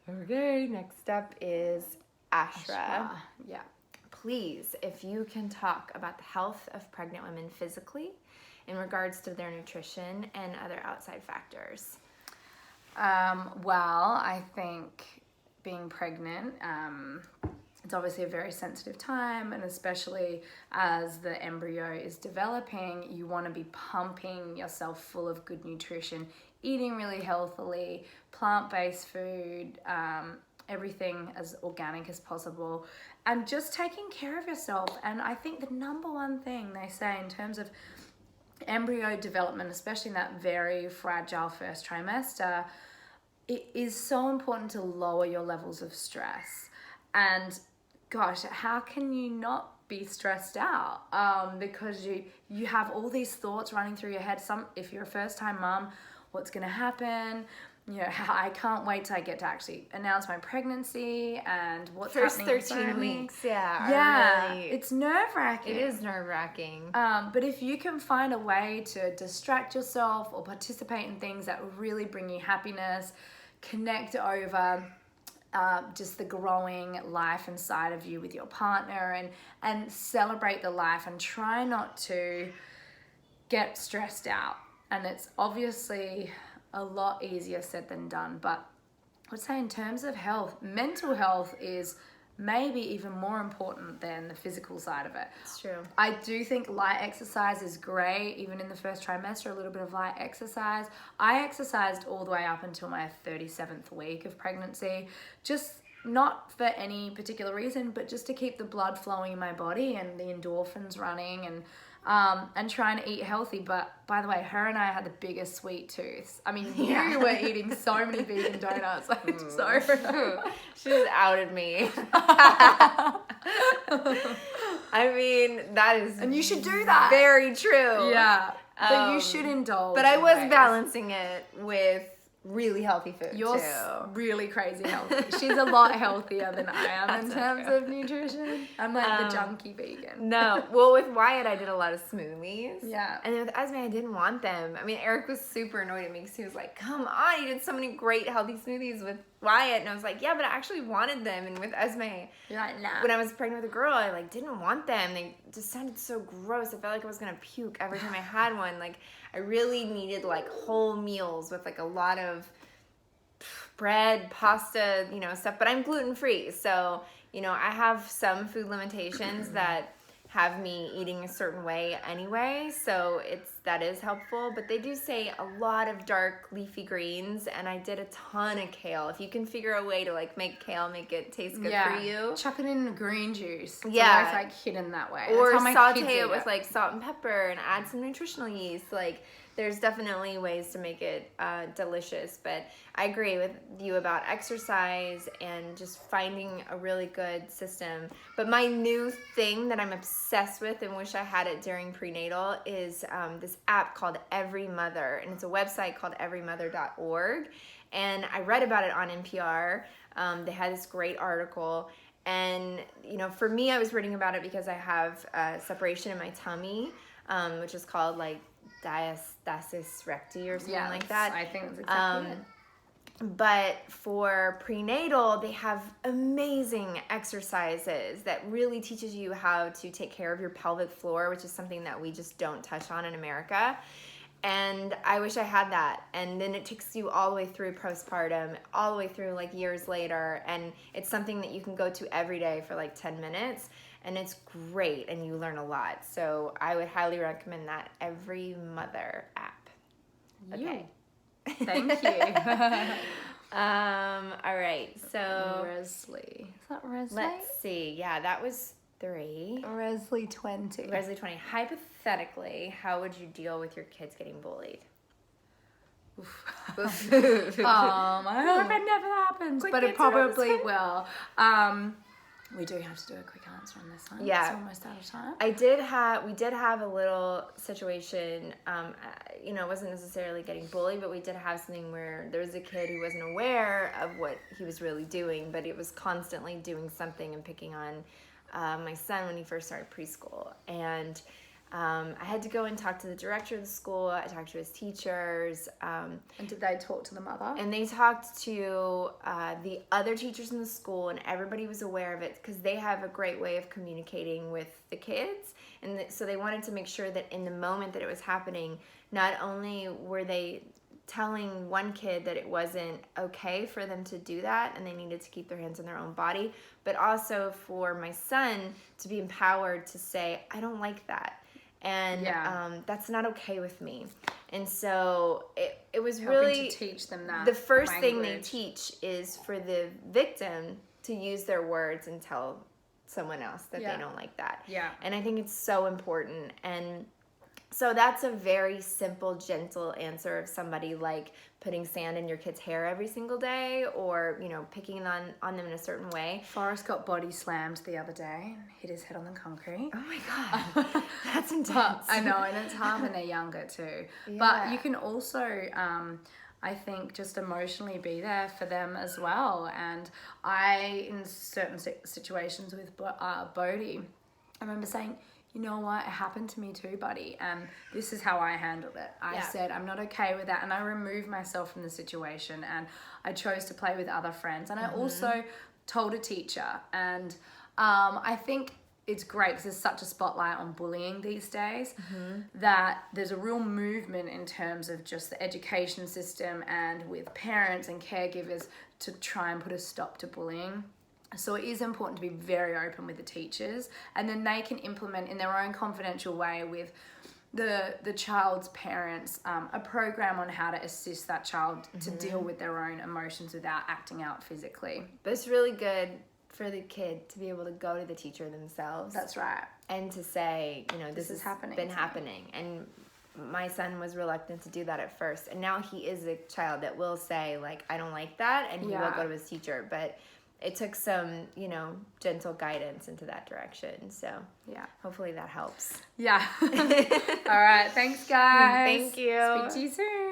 Okay, next up is Ashra. Yeah. Please, if you can talk about the health of pregnant women physically in regards to their nutrition and other outside factors. Well, I think being pregnant, it's obviously a very sensitive time, and especially as the embryo is developing, you want to be pumping yourself full of good nutrition, eating really healthily, plant-based food, everything as organic as possible, and just taking care of yourself. And I think the number one thing they say in terms of embryo development, especially in that very fragile first trimester, it is so important to lower your levels of stress. And gosh, how can you not be stressed out? Because you have all these thoughts running through your head. If you're a first-time mom, what's going to happen? I can't wait till I get to actually announce my pregnancy and what's First happening. 13 weeks, Yeah, really, it's nerve-wracking. it is nerve-wracking. But if you can find a way to distract yourself or participate in things that really bring you happiness, connect over just the growing life inside of you with your partner, and celebrate the life, and try not to get stressed out. And it's obviously a lot easier said than done, but I would say in terms of health, mental health is maybe even more important than the physical side of it. It's true. I do think light exercise is great, even in the first trimester, a little bit of light exercise. I exercised all the way up until my 37th week of pregnancy, just not for any particular reason, but just to keep the blood flowing in my body and the endorphins running, and trying to eat healthy. But by the way, her and I had the biggest sweet tooths. I mean, you were eating so many vegan donuts. I'm sorry. She just outed me. I mean, that is, And you should do that. very true. Yeah. But you should indulge. But I in was ways. balancing it with really healthy food You're too. really crazy healthy. She's a lot healthier than I am in That's terms not true. of nutrition. I'm like the junkie vegan. No, well, with Wyatt, I did a lot of smoothies. Yeah. And then with Esme, I didn't want them. I mean, Eric was super annoyed at me because he was like, come on, you did so many great healthy smoothies with Wyatt. And I was like, yeah, but I actually wanted them. And with Esme, You're like, nah. when I was pregnant with a girl, I didn't want them. They just sounded so gross. I felt like I was going to puke every time I had one. Like, I really needed whole meals with a lot of bread, pasta, stuff, but I'm gluten-free. So, I have some food limitations that have me eating a certain way anyway. So that is helpful, but they do say a lot of dark leafy greens, and I did a ton of kale. If you can figure a way to make kale, make it taste good for you. Chuck it in green juice. It's Yeah. always hidden that way. Or That's how my saute kids it eat with salt and pepper and add some nutritional yeast. There's definitely ways to make it delicious. But I agree with you about exercise and just finding a really good system. But my new thing that I'm obsessed with and wish I had it during prenatal is this app called Every Mother. And it's a website called everymother.org. And I read about it on NPR. They had this great article. And, for me, I was reading about it because I have separation in my tummy, which is called diastasis recti or something like that. I think that's exactly it. But for prenatal, they have amazing exercises that really teaches you how to take care of your pelvic floor, which is something that we just don't touch on in America. And I wish I had that. And then it takes you all the way through postpartum, all the way through years later. And it's something that you can go to every day for 10 minutes. And it's great, and you learn a lot. So I would highly recommend that Every Mother app. Okay. Thank you. All right. So Resley. Is that Resley? let's see. Yeah, that was 3. Resley 20. Resley 20. Hypothetically, how would you deal with your kids getting bullied? I hope it never happens, Quick but it answer on this probably one. will. We do have to do a quick answer on this one. Yeah. It's almost out of time. We did have a little situation, it wasn't necessarily getting bullied, but we did have something where there was a kid who wasn't aware of what he was really doing, but it was constantly doing something and picking on my son when he first started preschool. And I had to go and talk to the director of the school. I talked to his teachers. And did they talk to the mother? And they talked to the other teachers in the school, and everybody was aware of it because they have a great way of communicating with the kids. And so they wanted to make sure that in the moment that it was happening, not only were they telling one kid that it wasn't okay for them to do that and they needed to keep their hands on their own body, but also for my son to be empowered to say, I don't like that. And that's not okay with me. And so it was helping really to teach them that the first language. thing they teach is for the victim to use their words and tell someone else that they don't like that. Yeah. And I think it's so important. And so that's a very simple, gentle answer of somebody like putting sand in your kid's hair every single day, or, you know, picking on them in a certain way. Forrest got body slammed the other day and hit his head on the concrete. Oh my God, that's intense. I know, and it's hard when they're younger too. Yeah. But you can also, I think, just emotionally be there for them as well. And in certain situations with Bodhi, I remember saying, you know what, it happened to me too, buddy, and this is how I handled it. I said, I'm not okay with that, and I removed myself from the situation, and I chose to play with other friends. And I also told a teacher, and I think it's great because there's such a spotlight on bullying these days that there's a real movement in terms of just the education system and with parents and caregivers to try and put a stop to bullying. So it is important to be very open with the teachers, and then they can implement in their own confidential way with the child's parents a program on how to assist that child to deal with their own emotions without acting out physically. But it's really good for the kid to be able to go to the teacher themselves. That's right. And to say, you know, this has happening been to happening. And my son was reluctant to do that at first. And now he is a child that will say, like, I don't like that. And he will go to his teacher. But it took some, you know, gentle guidance into that direction. So hopefully that helps. Yeah. All right. Thanks, guys. Thank you. Speak to you soon.